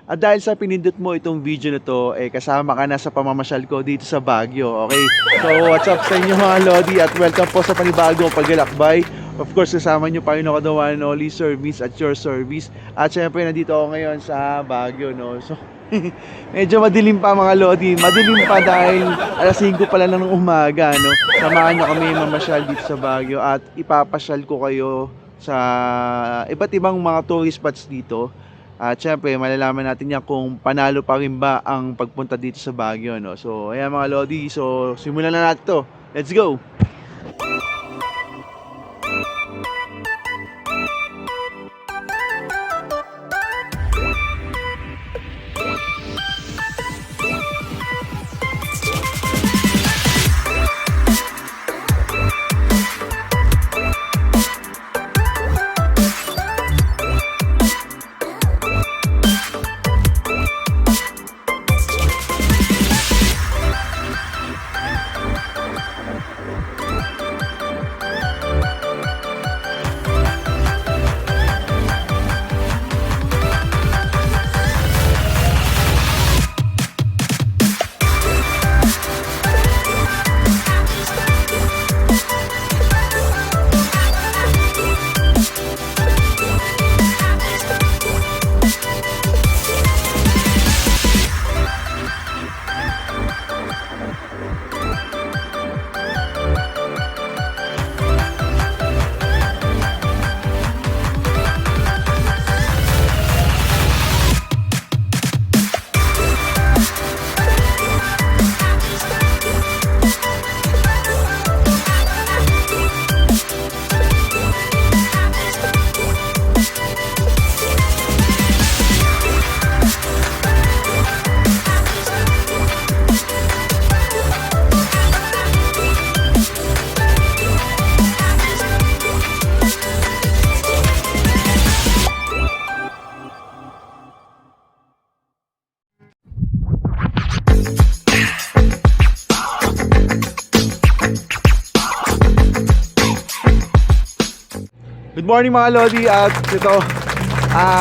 At dahil sa pinindot mo itong video na to, kasama ka na sa pamamasyal ko dito sa Baguio, okay? So what's up sa inyo mga Lodi at welcome po sa panibagong paglalakbay. Of course, kasama nyo pa rin ako the one and only service at your service. At syempre, nandito ako ngayon sa Baguio, no? So, medyo madilim pa mga Lodi. Madilim pa dahil alas 5 pala lang ng umaga, no? Samahan nyo kami mamasyal dito sa Baguio at ipapasyal ko kayo sa iba't ibang mga tourist spots dito. At syempre, malalaman natin yan kung panalo pa rin ba ang pagpunta dito sa Baguio, no? So, ayan mga Lodi. So, simulan na natin to. Let's go! Good morning mga Lodi at ito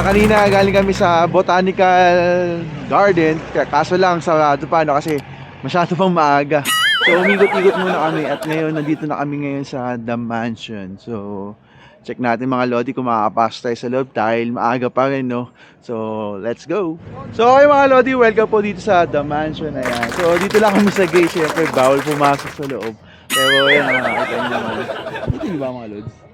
kanina galing kami sa Botanical Garden kaso lang sarado pa no, kasi masyado pang maaga. So umikot-ikot muna kami at ngayon nandito na kami ngayon sa The Mansion. So check natin mga Lodi kung makakapasok tayo sa loob dahil maaga pa rin, no. So let's go. So okay mga Lodi, welcome po dito sa The Mansion. Ayan. So dito lang kami sa gate, syempre bawal pumasok sa loob. Pero ayan, nakakita nyo naman. Dito nyo ba mga Lods?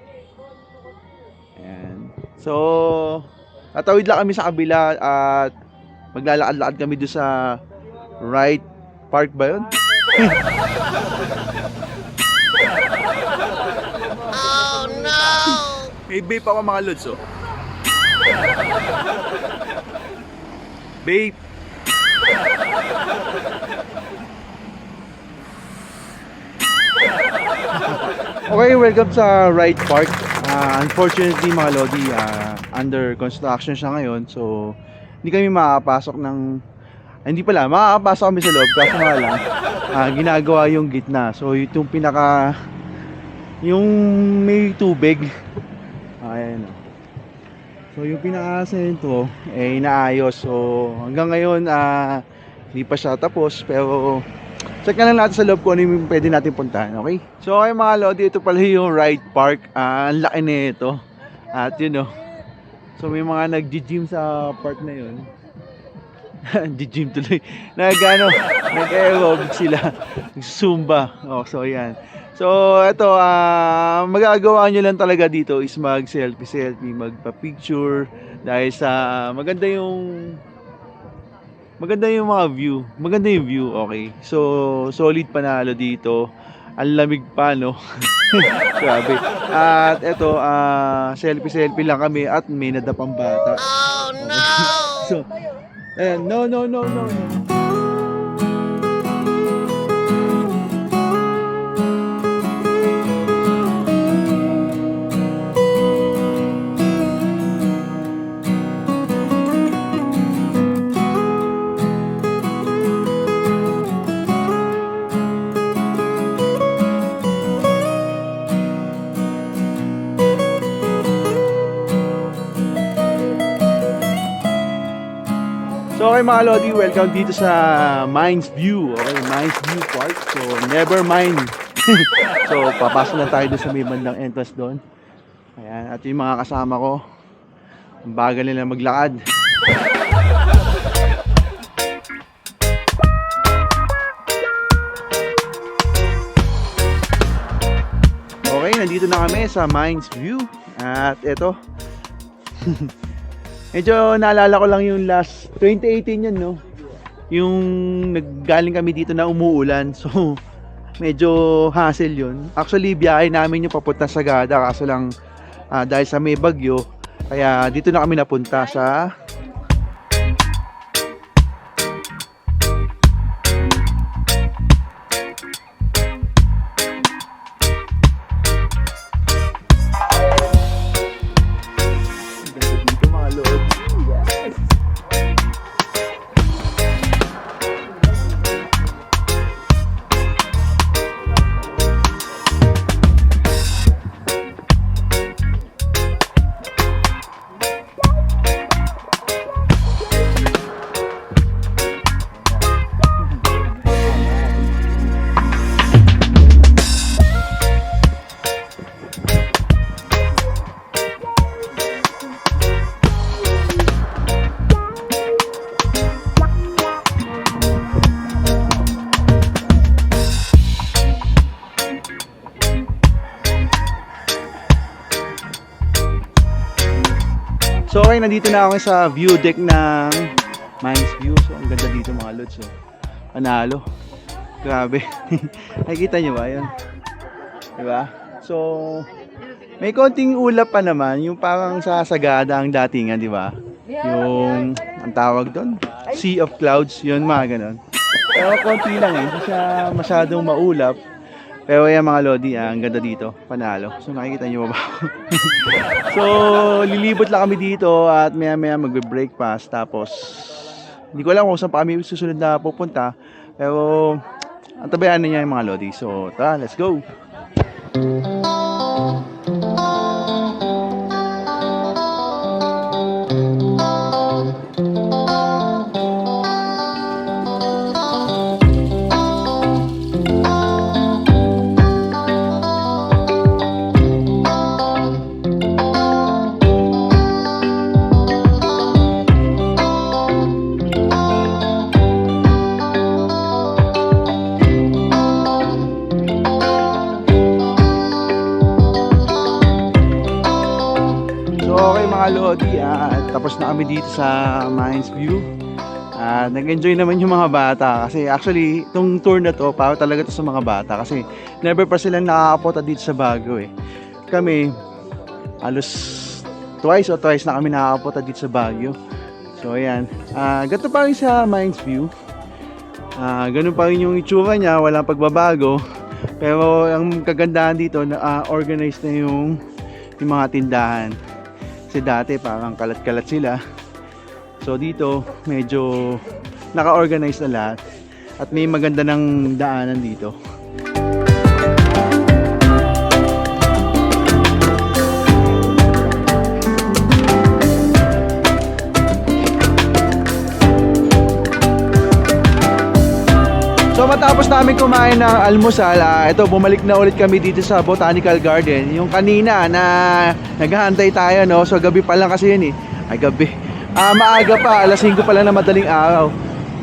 Ayan. So, tatawid lang kami sa kabila at maglalakad-lakad kami doon sa right park ba yun? Oh no! May vape ako mga Lods, oh. Vape. Okay, welcome sa Right Park. Unfortunately mga Lodi, under construction siya ngayon. So, hindi kami makakapasok ng... hindi pala, makakapasok kami sa loob. Kaso nga lang, ginagawa yung gitna. So, itong pinaka... yung may tubig. Ayan. So, yung pinaka-sentro, inaayos. So, hanggang ngayon, hindi pa siya tapos. Pero... check na lang natin sa loob kung ano yung pwede natin puntahan, okay? So okay mga Lodi, ito pala yung Right Park. Ang laki na ito. At yun, so may mga nag-gym sa park na yun. Nag-gym tuloy. Nag-aerobic sila. Zumba. Oh, so yan. So ito, magagawa nyo lang talaga dito is mag-selfie, magpa-picture. Dahil sa maganda yung mga view. Maganda yung view, okay. So, solid panalo dito. Ang lamig pa, no? Grabe. At eto, selfie lang kami at may nadapang bata. Oh no! So, ayan, no. So okay mga Lodi, welcome dito sa Mines View. Okay, Mines View Park. So never mind. So papasok lang tayo doon sa may bandang entrance doon. Ayan, at yung mga kasama ko, ang bagal nila maglakad. Okay, nandito na kami sa Mines View. At eto, medyo naalala ko lang yung last 2018 yun, no? Yung naggaling kami dito na umuulan. So medyo hassle yun. Actually biyahe namin yung papunta sa Sagada, kaso lang dahil sa may bagyo, kaya dito na kami napunta sa dito mga lord. Yes. So okay, nandito na ako sa view deck ng Mines View. So ang ganda dito mga lods. So, panalo. Grabe. Nakikita nyo ba yun? Diba? So may konting ulap pa naman. Yung parang sa Sagada ang datingan, diba? Yung ang tawag doon, Sea of Clouds. Yun, mga ganon. Pero konti lang eh. Hindi siya masyadong maulap. Pero yan mga Lodi, ang ganda dito, panalo. So nakikita nyo ba ako? So lilibot lang kami dito at maya maya magbe-breakfast. Tapos hindi ko alam kung saan pa kami susunod na pupunta. Pero ang tabayan na niya yung mga Lodi. So tara, let's go! Mga Lodi, tapos na kami dito sa Mines View. Nag-enjoy naman yung mga bata kasi actually itong tour na to para talaga to sa mga bata kasi never pa sila nakakapunta dito sa Baguio eh. Kami halos twice na kami nakakapunta dito sa Baguio. So ayan, ganito pa rin sa Mines View. Ganun pa rin yung itsura niya, walang pagbabago. Pero ang kagandahan dito na organized na yung mga tindahan. Kasi dati parang kalat-kalat sila. So dito medyo naka-organize na lahat. At may maganda ng daanan dito. So matapos namin kumain ng almusal, ito bumalik na ulit kami dito sa Botanical Garden. Yung kanina na naghahantay tayo, no? So gabi pa lang kasi yun eh. Ay gabi. Maaga pa, alas 5 pa lang na madaling araw.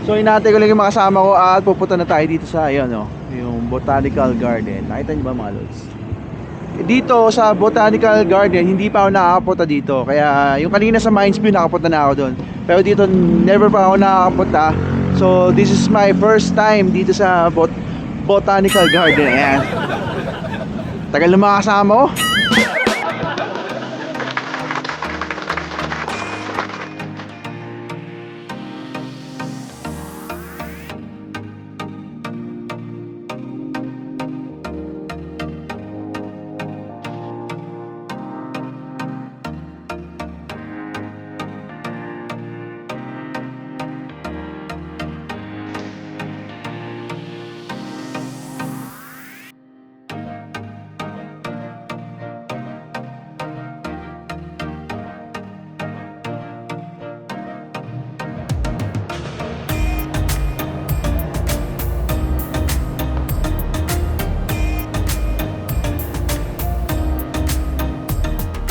So inaantay ko lang yung mga kasama ko at pupunta na tayo dito sa ayun, no? Yung Botanical Garden. Nakita niyo ba mga lods? Dito sa Botanical Garden, hindi pa ako nakakapunta dito. Kaya yung kanina sa Mines View nakapunta na ako doon. Pero dito never pa ako nakakapunta. So this is my first time dito sa Botanical Garden. Ayan. Tagal na mga kasama ko.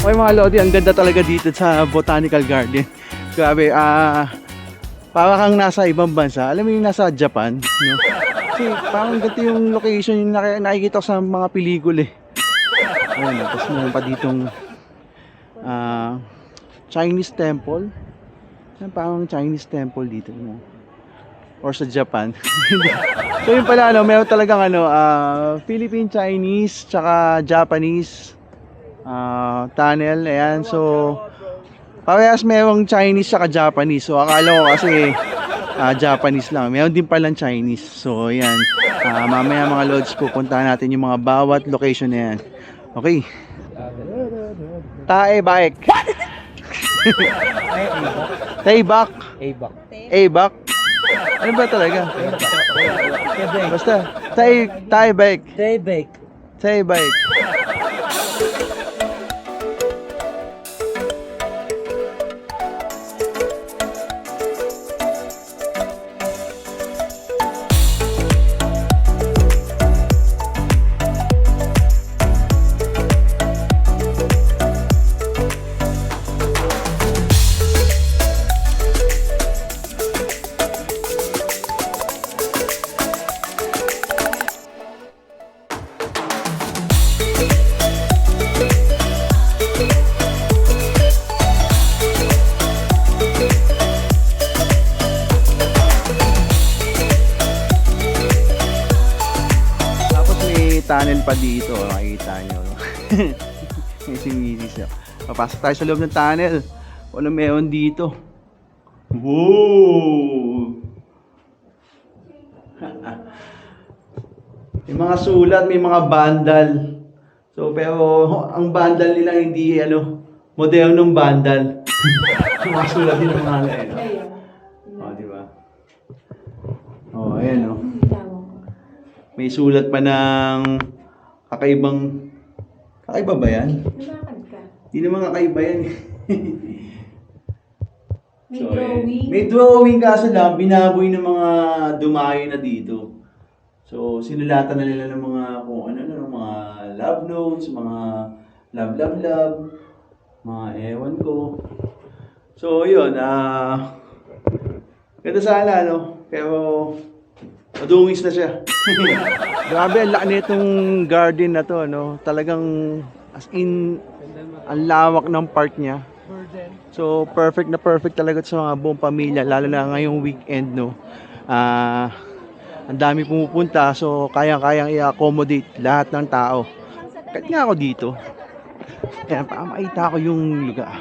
Okay mga Lodi, ang ganda talaga dito sa Botanical Garden. Grabe, para kang nasa ibang bansa. Alam mo yung nasa Japan, no? Kasi parang ganito yung location yung nakikita ko sa mga pelikula eh. Ayun, tapos meron pa ditong Chinese temple. Parang Chinese temple dito, no? Or sa Japan. So yun pala, ano, meron talagang Philippine Chinese tsaka Japanese tunnel. Ayan, so parehas merong Chinese tsaka Japanese. So akala ko kasi Japanese lang. Meron din palang Chinese. So ayan, mamaya mga lods, pupuntahan natin yung mga bawat location na yan. Okay. Tae Baek. Taebak. A-Bak. Abak. Ano ba talaga? Basta Taebak. Taebak. Taebak. Tunnel pa dito, makikita nyo. May similis. Papasok tayo sa loob ng tunnel. Ano meron dito? Wow! May mga sulat, may mga bandal. So, pero ang bandal nila hindi modernong bandal. Mga sulat din ng mga di ba? Oh, ayan May sulat pa ng kakaiba ba yan? Hindi naman kakaiba yan. May drawing. May drawing kaso lang, binaboy ng mga dumayo na dito. So, sinulatan na nila ng mga mga love notes, mga love, mga ewan ko. So, yun, ganda sana, pero madungis na siya. Grabe, ang laki nitong garden na to, Talagang, as in, ang lawak ng park niya. So, perfect na perfect talaga sa mga buong pamilya, lalo na ngayong weekend, ang dami pumupunta, so kayang-kayang i-accommodate lahat ng tao. Kahit nga ako dito. Ayan, para makita ko yung lugar.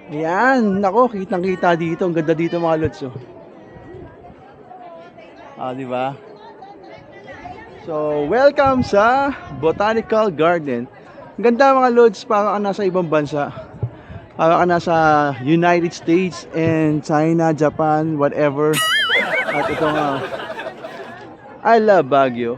Ayan, nako, kitang-kita dito. Ang ganda dito mga lods, di ba? So, welcome sa Botanical Garden. Ang ganda mga lods, para ka nasa ibang bansa. Para ka nasa United States and China, Japan, whatever. At ito nga, I love Baguio.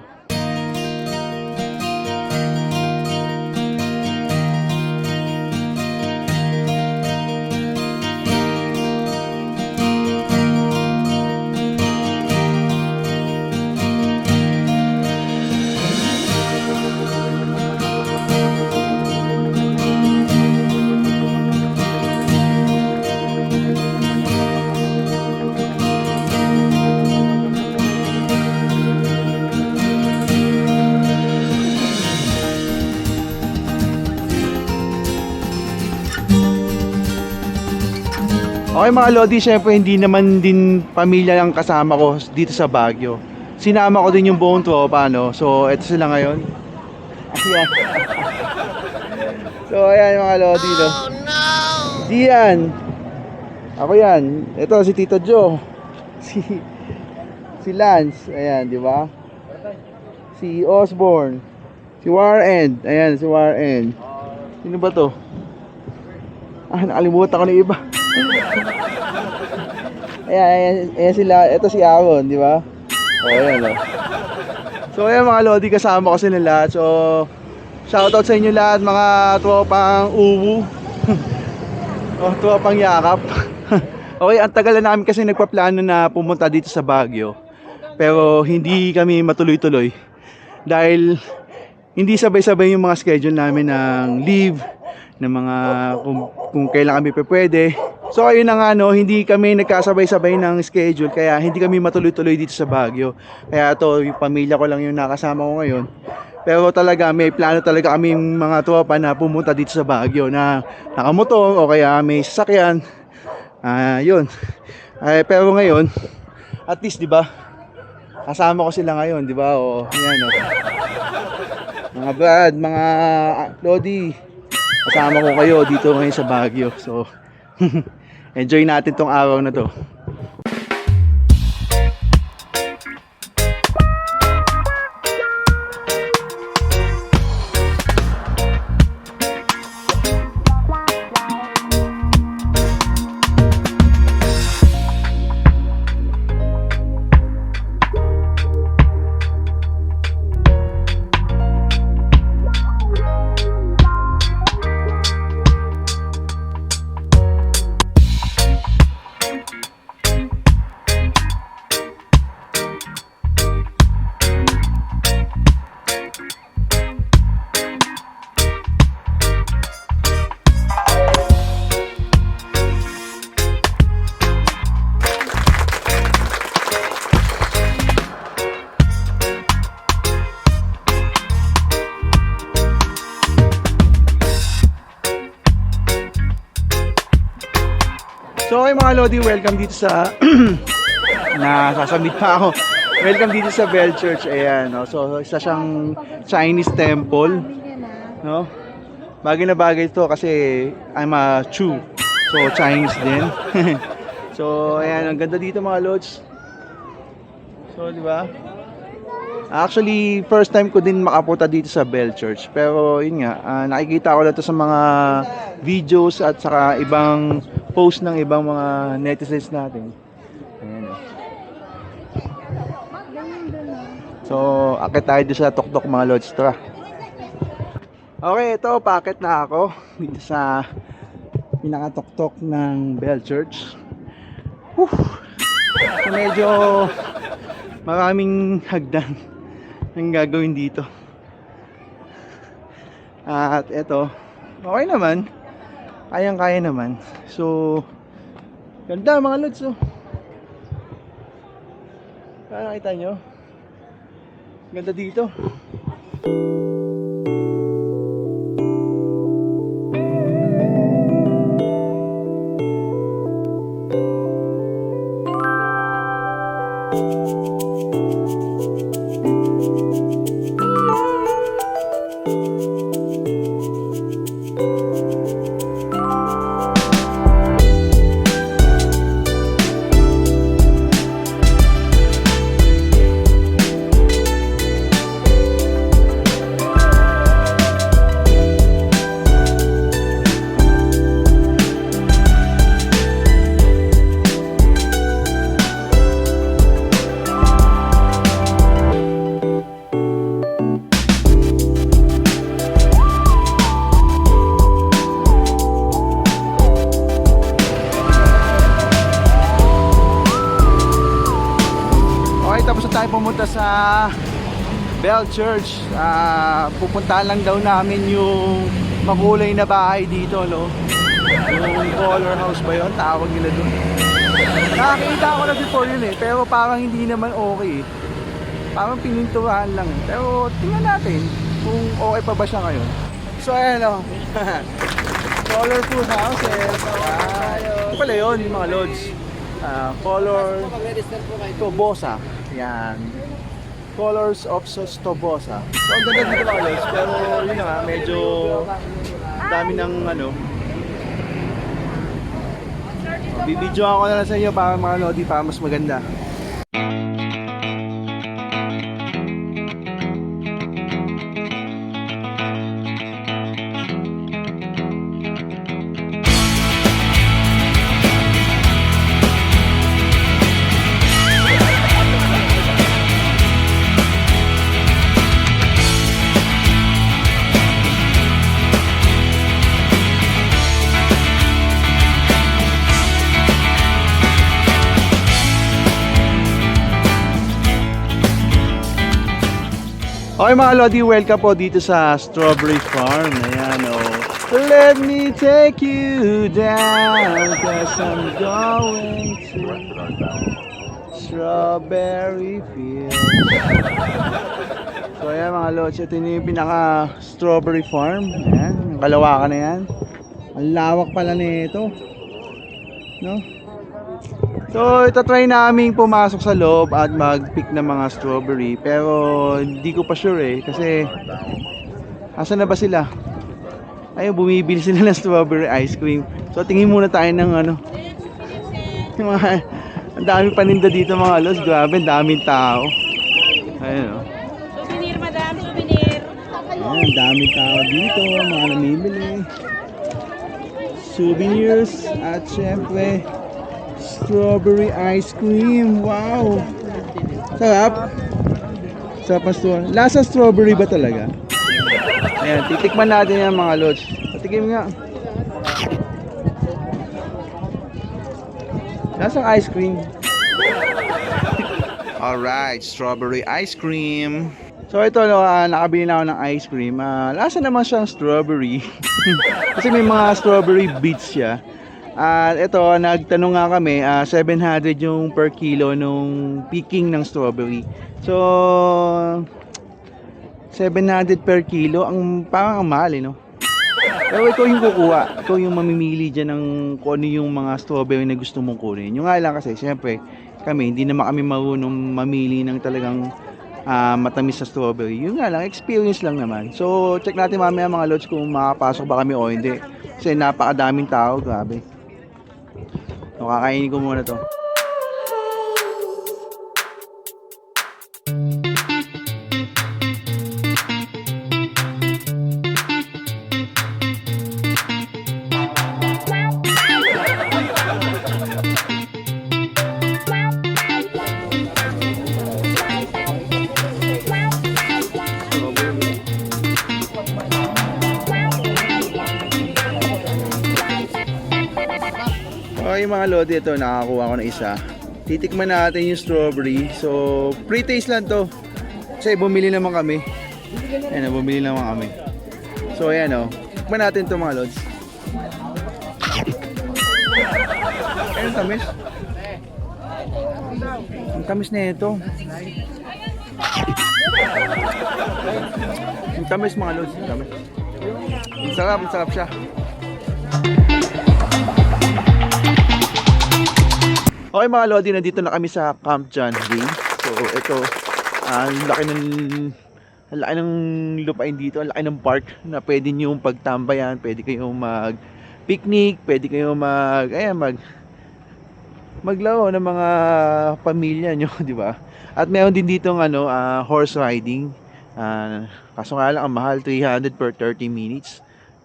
Okay mga Lodi, syempre hindi naman din pamilya ang kasama ko dito sa Baguio. Sinama ko din yung buong tropa, So, eto sila ngayon. Ayan. So, ayan mga Lodi, Oh no! Dian. Ako yan. Ito si Tito Joe. Si Lance. Ayan, di ba? Si Osborne. Si Warren. Ayan, si Warren. Sino ba to? Nakalimutan ko na iba. Ayan sila. Ito si Aaron, di ba? Ayan. So, ayan mga Lodi, kasama ko sila lahat. So, shoutout sa inyo lahat, mga tropang uwu. Tropang yakap. Okay, ang tagal na namin kasi nagpaplano na pumunta dito sa Baguio. Pero hindi kami matuloy-tuloy. Dahil hindi sabay-sabay yung mga schedule namin ng leave, ng mga kung kailan kami pwede. So ayun na nga, no, hindi kami nagkasabay-sabay ng schedule, kaya hindi kami matuloy-tuloy dito sa Baguio. Kaya to, yung pamilya ko lang yung nakasama ko ngayon. Pero talaga may plano talaga kami mga tropa na pumunta dito sa Baguio na nakamotor o kaya may sasakyan. Yun. Pero ngayon, at least 'di ba? Kasama ko sila ngayon, 'di ba? O yan, o. Mga Brad, mga Lodi, kasama ko kayo dito ngayon sa Baguio. So enjoy natin tong araw na to. So okay mga Lodi, welcome dito sa nasasabit pa ako. Welcome dito sa Bell Church. Ayan, no? So isa siyang Chinese temple, no? Bagay na bagay ito kasi I'm a Chu. So Chinese din. So ayan, ang ganda dito mga Lods. So di ba? Actually, first time ko din makapunta dito sa Bell Church. Pero yun nga, nakikita ko na ito sa mga videos at saka ibang post ng ibang mga netizens natin. Ayan, oh. So, akit tayo dito sa tuktok mga Lods. Tara. Okay, ito, paakit na ako dito sa pinakatuktok ng Bell Church. So, medyo maraming hagdan ang gagawin dito. At ito, okay naman. Kayang-kaya naman. So, ganda mga Lods, oh. Nakita nyo? Ganda dito. Tapos na tayo pumunta sa Bell Church. Pupuntahan lang daw namin yung makulay na bahay dito, no? Yung color house ba yun? Tawag nila doon. Nakakita ko na before yun eh, pero parang hindi naman okay. Parang pininturahan lang. Pero tingnan natin kung okay pa ba siya ngayon. So ayan, no? Colorful houses. Ito pala yun, yung mga Lods. Color Tobosa. Yan. Colors of Tobosa. So ang ganda dito mga Lods. Pero yun na nga, medyo dami ng ano. Bibidyo ako na lang sa inyo para mga Lodi, para mas maganda. Okay mga Lodi, welcome po dito sa Strawberry Farm. Ayan, oh. Let me take you down, 'cause I'm going to Strawberry Fields. So ayan mga lods, ito yung pinaka strawberry farm. Ayan, yung kalawakan na yan. Ang lawak pala nito, no? So itatry namin pumasok sa loob at mag-pick ng mga strawberry. Pero hindi ko pa sure kasi asan na ba sila? Ayun, bumibili sila ng strawberry ice cream. So tingin muna tayo ng ano, yung mga, ang dami paninda dito mga lods. Grabe, ang daming tao. Ayun o. Souvenir, madam, souvenir. Ayan, ang daming tao dito, mga namimili. Souvenirs at syempre strawberry ice cream. Wow! Sarap. Sarap ang strawberry. Lasa strawberry ba talaga? Ayan, titikman natin yan mga lods. Patikim nga. Lasang ice cream. Alright, strawberry ice cream. So ito, no, nakabili na ako ng ice cream. Lasa naman siyang strawberry. Kasi may mga strawberry bits siya. At ito, nagtanong nga kami, 700 yung per kilo nung picking ng strawberry. So 700 per kilo, parang ang mahal no? Pero ikaw yung kukuha, ikaw yung mamimili dyan ng kung ano yung mga strawberry na gusto mong kunin. Yung nga lang kasi, siyempre, kami, hindi naman kami marunong mamili ng talagang matamis na strawberry. Yung nga lang, experience lang naman. So, check natin mamaya mga lods kung makapasok ba kami o hindi. Kasi napakadaming tao, grabe. So, kakainin ko muna to. Okay mga lodi, ito nakakuha ko na isa. Titikman natin yung strawberry. So, pre-taste lang to. Kasi bumili naman kami. Ayan, bumili naman kami. So, ayan o. Tikman natin to mga lods. Ayan, tamis. Ang tamis na ito. Ang tamis mga lods. Ang tamis. Ang sarap siya. Okay mga lodi, nandito na kami sa Camp John Day. So ito, ang laki ng lupain dito, ang laki ng park na pwede nyo pagtambayan, pwede kayong mag-picnic, pwede kayong maglaro ng mga pamilya nyo, di ba? At meron din dito horse riding. Kaso nga lang ang mahal, 300 per 30 minutes.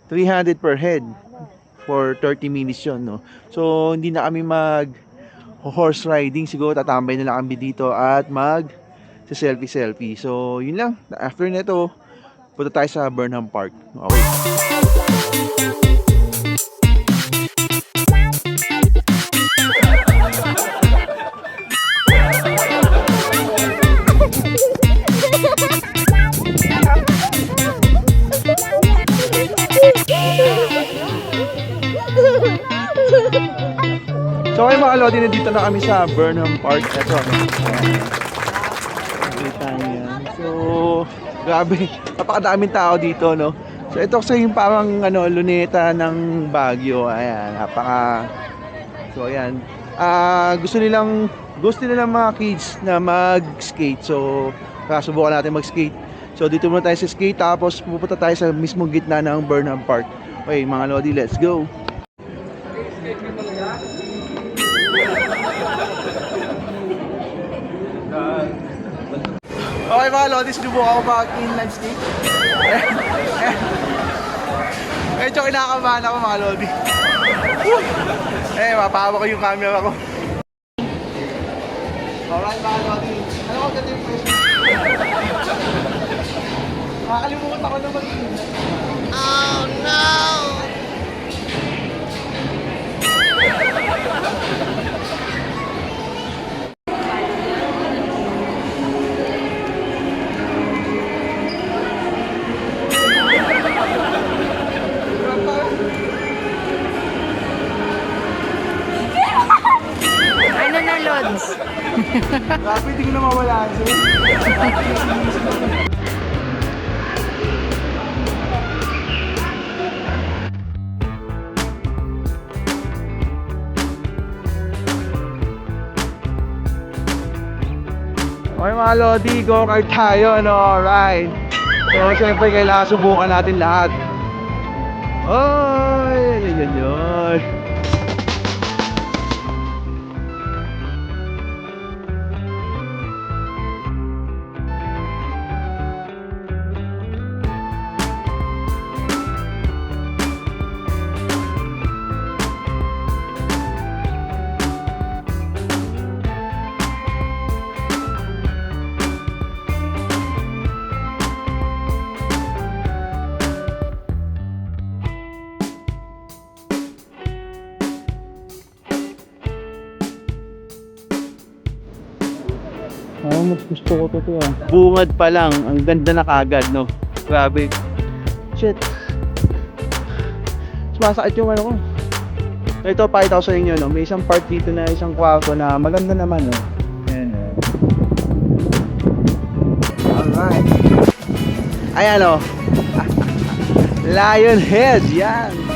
300 per head for 30 minutes yun, no? So hindi na kami horse riding, siguro tatambay na lang kami dito at selfie. So yun lang, after nito punta tayo sa Burnham Park. Okay. So ay mga lodi, nandito na kami sa Burnham Park. Ito, nakita niyo yan. So, grabe, napakadaming tao dito, no? So ito kasi yung parang luneta ng Baguio. Ayan, so ayan. Gusto nilang mga kids na mag-skate. So, subukan natin mag-skate. So dito muna tayo sa skate, tapos pupunta tayo sa mismong gitna ng Burnham Park. Okay mga lodi, let's go! Okay mga lodi, sinubukan ako mag-inline skate. Medyo kinakabahan ako mga lodi. Mapahawa ko yung camera ko. Alright mga lodi, ano ko ganda yung question? Nakakalimutan ako na mag-inline. Oh no! Grabe, hindi ko na mawala siya. Okay mga Lodi, go-kart tayo, no? Alright. So, syempre, kailangan subukan natin lahat. Oy, yun. Mas gusto ko to ah. Bungad pa lang, ang ganda na kagad, no? Grabe. Shit. Sumasakit yung ano ko. Ito, pakita ko sa inyo, no? May isang part dito na isang kwarto na maganda naman, no? Ayan, Alright. Ayan, no? Lion head, yan.